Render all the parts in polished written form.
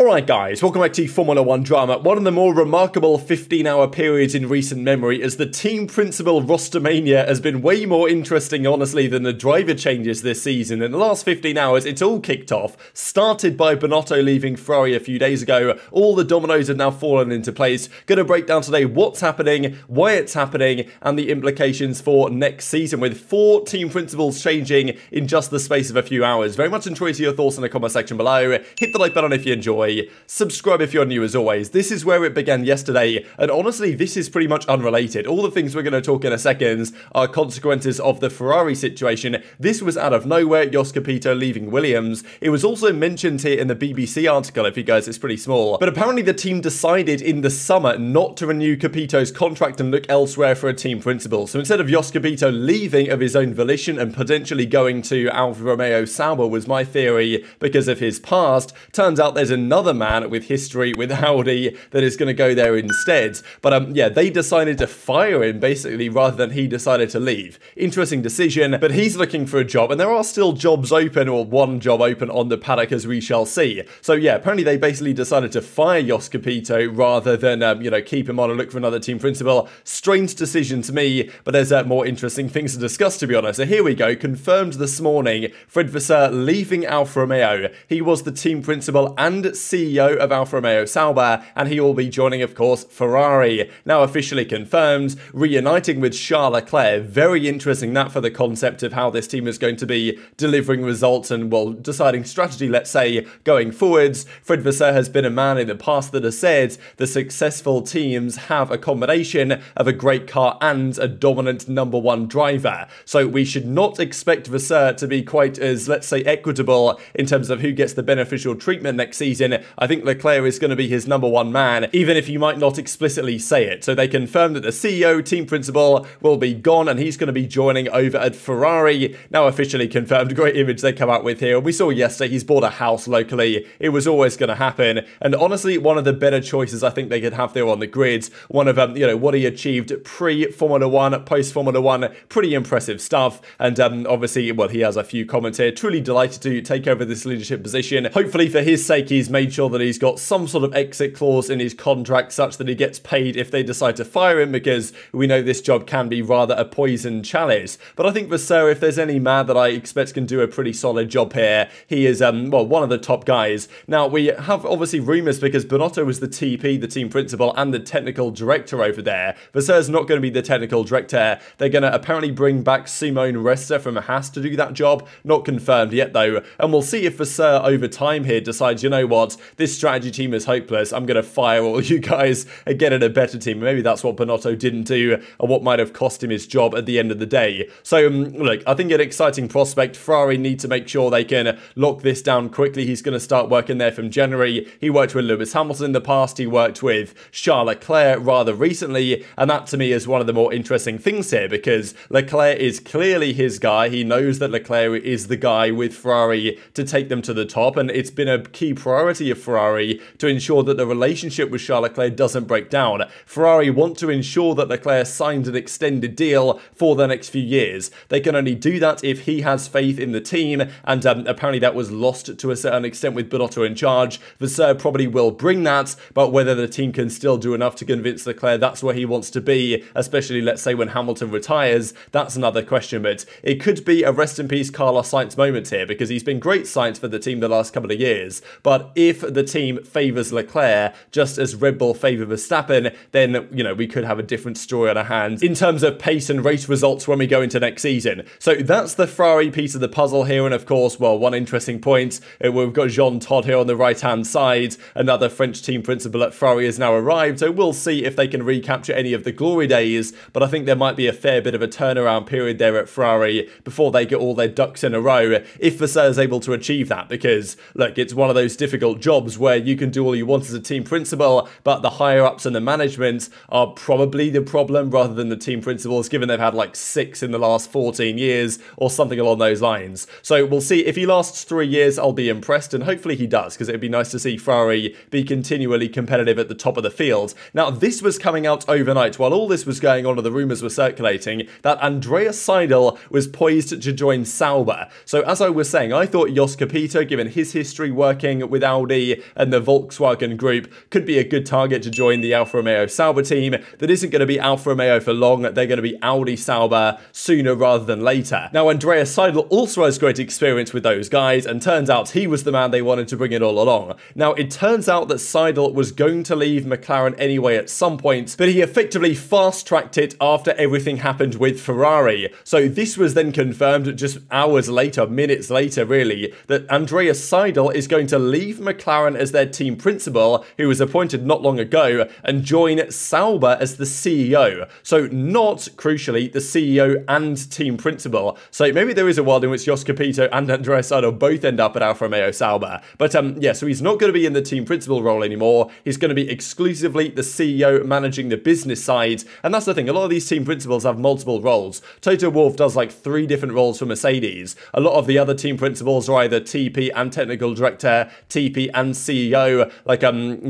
Alright guys, welcome back to Formula 1 Drama, one of the more remarkable 15-hour periods in recent memory, as the team principal rostermania has been way more interesting honestly than the driver changes this season. In the last 15 hours it's all kicked off, started by Binotto leaving Ferrari a few days ago. All the dominoes have now fallen into place. Going to break down today what's happening, why it's happening, and the implications for next season, with 4 team principals changing in just the space of a few hours. Very much enjoy your thoughts in the comment section below. Hit the like button if you enjoy. Subscribe if you're new as always. This is where it began yesterday, and honestly this is pretty much unrelated. All the things we're going to talk in a second are consequences of the Ferrari situation. This was out of nowhere, Jost Capito leaving Williams. It was also mentioned here in the BBC article, if you guys, it's pretty small. But apparently the team decided in the summer not to renew Capito's contract and look elsewhere for a team principal. So instead of Jost Capito leaving of his own volition and potentially going to Alfa Romeo Sauber, was my theory, because of his past, turns out there's another man with history with Audi that is going to go there instead. But yeah, they decided to fire him basically rather than he decided to leave. Interesting decision, but he's looking for a job, and there are still jobs open, or one job open on the paddock, as we shall see. So yeah, apparently they basically decided to fire Jost Capito rather than keep him on and look for another team principal. Strange decision to me, but there's more interesting things to discuss, to be honest. So here we go, confirmed this morning, Fred Vasseur leaving Alfa Romeo. He was the team principal and CEO of Alfa Romeo Sauber, and he will be joining, of course, Ferrari. Now officially confirmed, reuniting with Charles Leclerc. Very interesting that for the concept of how this team is going to be delivering results and, well, deciding strategy, let's say, going forwards. Fred Vasseur has been a man in the past that has said the successful teams have a combination of a great car and a dominant number one driver. So we should not expect Vasseur to be quite as, let's say, equitable in terms of who gets the beneficial treatment next season. I think Leclerc is going to be his number one man, even if you might not explicitly say it. So they confirmed that the CEO, team principal, will be gone, and he's going to be joining over at Ferrari. Now officially confirmed. Great image they come out with here. We saw yesterday he's bought a house locally. It was always going to happen, and honestly one of the better choices I think they could have there on the grids. One of what he achieved pre-Formula 1, post-Formula 1, pretty impressive stuff. And obviously, well, he has a few comments here. Truly delighted to take over this leadership position. Hopefully for his sake he's made sure that he's got some sort of exit clause in his contract such that he gets paid if they decide to fire him, because we know this job can be rather a poison chalice. But I think Vasseur, if there's any man that I expect can do a pretty solid job here, he is well, one of the top guys. Now we have obviously rumours, because Binotto was the TP, the team principal, and the technical director over there. Vasseur's not going to be the technical director. They're going to apparently bring back Simone Resta from Haas to do that job. Not confirmed yet though, and we'll see if Vasseur over time here decides, you know what, this strategy team is hopeless, I'm going to fire all you guys and get in a better team. Maybe that's what Binotto didn't do, and what might have cost him his job at the end of the day. So look, I think an exciting prospect. Ferrari need to make sure they can lock this down quickly. He's going to start working there from January. He worked with Lewis Hamilton in the past, he worked with Charles Leclerc rather recently, and that to me is one of the more interesting things here, because Leclerc is clearly his guy. He knows that Leclerc is the guy with Ferrari to take them to the top, and it's been a key priority of Ferrari to ensure that the relationship with Charles Leclerc doesn't break down. Ferrari want to ensure that Leclerc signs an extended deal for the next few years. They can only do that if he has faith in the team, and apparently that was lost to a certain extent with Binotto in charge. Vasseur probably will bring that, but whether the team can still do enough to convince Leclerc that's where he wants to be, especially let's say when Hamilton retires, that's another question. But it could be a rest in peace Carlos Sainz moment here, because he's been great Sainz for the team the last couple of years. But if the team favours Leclerc, just as Red Bull favour Verstappen, then, we could have a different story on our hands in terms of pace and race results when we go into next season. So that's the Ferrari piece of the puzzle here, and of course, well, one interesting point, we've got Jean Todt here on the right-hand side. Another French team principal at Ferrari has now arrived, so we'll see if they can recapture any of the glory days, but I think there might be a fair bit of a turnaround period there at Ferrari before they get all their ducks in a row, if Vasseur is able to achieve that, because, look, it's one of those difficult jobs where you can do all you want as a team principal, but the higher-ups and the management are probably the problem rather than the team principals, given they've had like 6 in the last 14 years or something along those lines. So we'll see. If he lasts 3 years, I'll be impressed, and hopefully he does, because it'd be nice to see Ferrari be continually competitive at the top of the field. Now, this was coming out overnight. While all this was going on and the rumours were circulating, that Andreas Seidl was poised to join Sauber. So as I was saying, I thought Jost Capito, given his history working with Audi Audi and the Volkswagen Group could be a good target to join the Alfa Romeo Sauber team. That isn't going to be Alfa Romeo for long. They're going to be Audi Sauber sooner rather than later. Now, Andreas Seidl also has great experience with those guys, and turns out he was the man they wanted to bring it all along. Now, it turns out that Seidl was going to leave McLaren anyway at some point, but he effectively fast-tracked it after everything happened with Ferrari. So this was then confirmed just hours later, minutes later really, that Andreas Seidl is going to leave McLaren as their team principal, who was appointed not long ago, and join Sauber as the CEO. So not, crucially, the CEO and team principal. So maybe there is a world in which Jost Capito and Andreas Seidl both end up at Alfa Romeo Sauber. But yeah, so he's not going to be in the team principal role anymore. He's going to be exclusively the CEO managing the business side. And that's the thing, a lot of these team principals have multiple roles. Toto Wolff does like 3 different roles for Mercedes. A lot of the other team principals are either TP and technical director, TP and CEO, like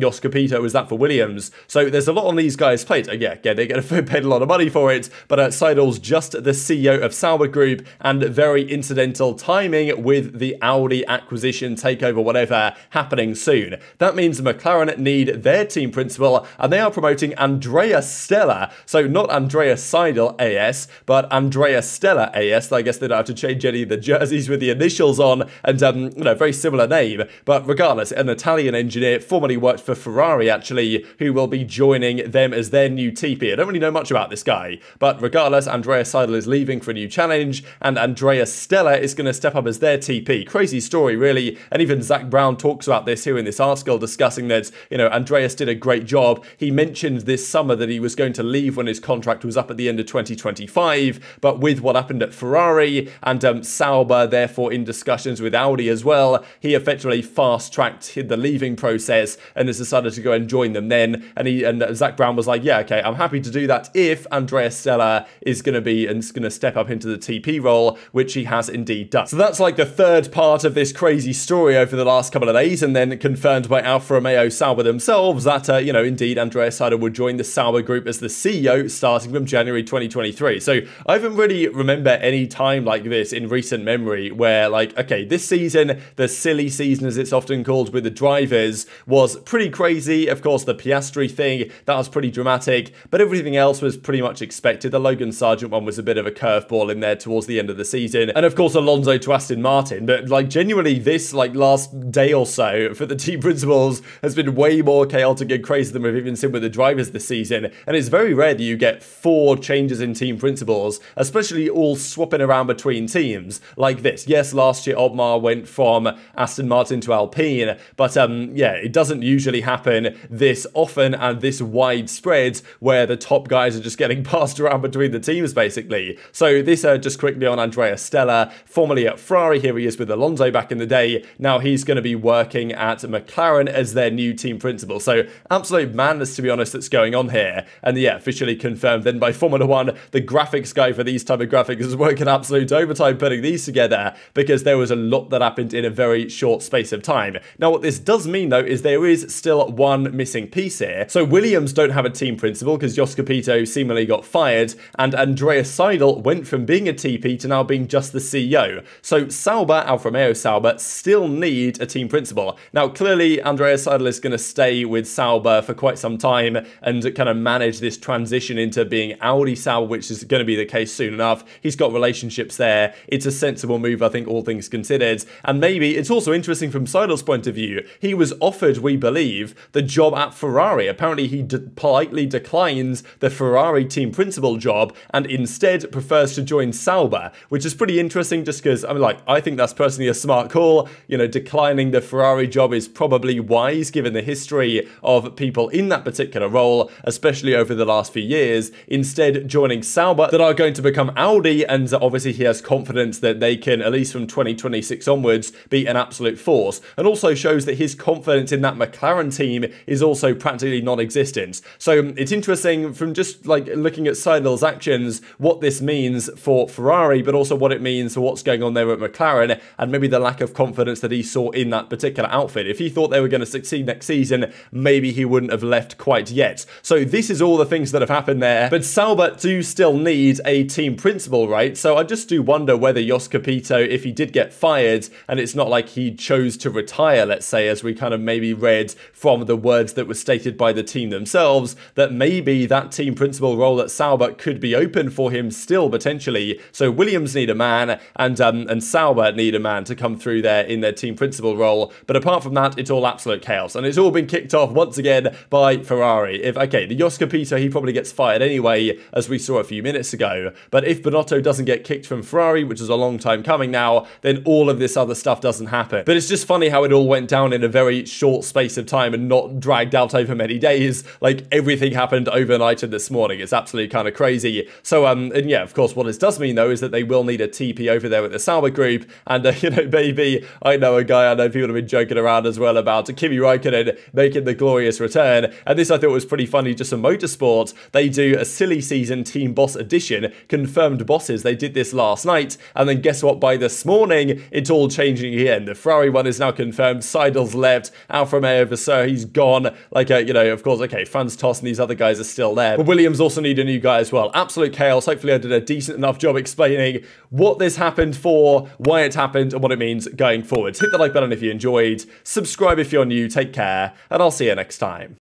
Jost Capito was that for Williams. So there's a lot on these guys' plates. Yeah, they're going to pay a lot of money for it, but Seidl's just the CEO of Sauber Group, and very incidental timing with the Audi acquisition, takeover, whatever, happening soon. That means McLaren need their team principal, and they are promoting Andrea Stella. So not Andreas Seidl AS, but Andrea Stella AS. I guess they don't have to change any of the jerseys with the initials on, and you know, very similar name. But regardless, an Italian engineer, formerly worked for Ferrari actually, who will be joining them as their new TP. I don't really know much about this guy, but regardless, Andreas Seidl is leaving for a new challenge, and Andrea Stella is going to step up as their TP. Crazy story, really. And even Zach Brown talks about this here in this article, discussing that, you know, Andreas did a great job. He mentioned this summer that he was going to leave when his contract was up at the end of 2025, but with what happened at Ferrari and Sauber, therefore in discussions with Audi as well, he effectively fast-tracked the leaving process and has decided to go and join them then. And Zach Brown was like, yeah, okay, I'm happy to do that if Andreas Stella is going to step up into the TP role, which he has indeed done. So that's like the third part of this crazy story over the last couple of days, and then confirmed by Alfa Romeo Sauber themselves that, you know, indeed Andreas Seidl would join the Sauber Group as the CEO starting from January 2023. So I haven't really remember any time like this in recent memory where, like, okay, this season, the silly season as it's often called with the drivers, was pretty crazy. Of course, the Piastri thing, that was pretty dramatic, but everything else was pretty much expected. The Logan Sargent one was a bit of a curveball in there towards the end of the season, and of course Alonso to Aston Martin. But like genuinely, this like last day or so for the team principals has been way more chaotic and crazy than we've even seen with the drivers this season. And it's very rare that you get 4 changes in team principals, especially all swapping around between teams like this. Yes, last year Otmar went from Aston Martin to Alpine, but yeah, it doesn't usually happen this often and this widespread where the top guys are just getting passed around between the teams basically. So this just quickly on Andrea Stella, formerly at Ferrari. Here he is with Alonso back in the day. Now he's going to be working at McLaren as their new team principal. So absolute madness, to be honest, that's going on here. And yeah, officially confirmed then by Formula One. The graphics guy for these type of graphics is working absolute overtime putting these together, because there was a lot that happened in a very short space of time. Now what this does mean though is there is still one missing piece here. So Williams don't have a team principal because Jost Capito seemingly got fired, and Andreas Seidl went from being a TP to now being just the CEO. So Sauber, Alfa Romeo Sauber, still need a team principal. Now clearly Andreas Seidl is going to stay with Sauber for quite some time and kind of manage this transition into being Audi Sauber, which is going to be the case soon enough. He's got relationships there. It's a sensible move, I think, all things considered. And maybe it's also interesting from Seidl's point of view. He was offered, we believe, the job at Ferrari. Apparently he politely declines the Ferrari team principal job and instead prefers to join Sauber, which is pretty interesting just because, I mean, like, I think that's personally a smart call. You know, declining the Ferrari job is probably wise given the history of people in that particular role, especially over the last few years, instead joining Sauber that are going to become Audi, and obviously he has confidence that they can, at least from 2026 onwards, be an absolute force, and also shows that his confidence in that McLaren team is also practically non-existent. So it's interesting from just like looking at Seidl's actions, what this means for Ferrari, but also what it means for what's going on there at McLaren, and maybe the lack of confidence that he saw in that particular outfit. If he thought they were going to succeed next season, maybe he wouldn't have left quite yet. So this is all the things that have happened there, but Sauber do still need a team principal, right? So I just do wonder whether Jost Capito, if he did get fired, and it's not like he chose to retire let's say, as we kind of maybe read from the words that were stated by the team themselves, that maybe that team principal role at Sauber could be open for him still potentially. So Williams need a man, and Sauber need a man to come through there in their team principal role. But apart from that, it's all absolute chaos, and it's all been kicked off once again by Ferrari. Okay, the Jos Capito, he probably gets fired anyway, as we saw a few minutes ago. But if Binotto doesn't get kicked from Ferrari, which is a long time coming now, then all of this other stuff doesn't happen. But it's just funny how it all went down in a very short space of time and not dragged out over many days. Like, everything happened overnight and this morning. It's absolutely kind of crazy. So, and yeah, of course, what this does mean, though, is that they will need a TP over there with the Sauber group. And, you know, maybe, I know a guy, I know people have been joking around as well about Kimi Räikkönen making the glorious return. And this I thought was pretty funny, just a motorsport. They do a silly season team boss edition, confirmed bosses. They did this last night. And then guess what? By this morning, it's all changing again. The Ferrari one is now confirmed. Seidl's left. Alfa Romeo Vasseur, he's gone. Like, you know, of course, okay, Franz Tost and these other guys are still there. But Williams also need a new guy as well. Absolute chaos. Hopefully I did a decent enough job explaining what this happened for, why it happened, and what it means going forward. Hit the like button if you enjoyed. Subscribe if you're new. Take care, and I'll see you next time.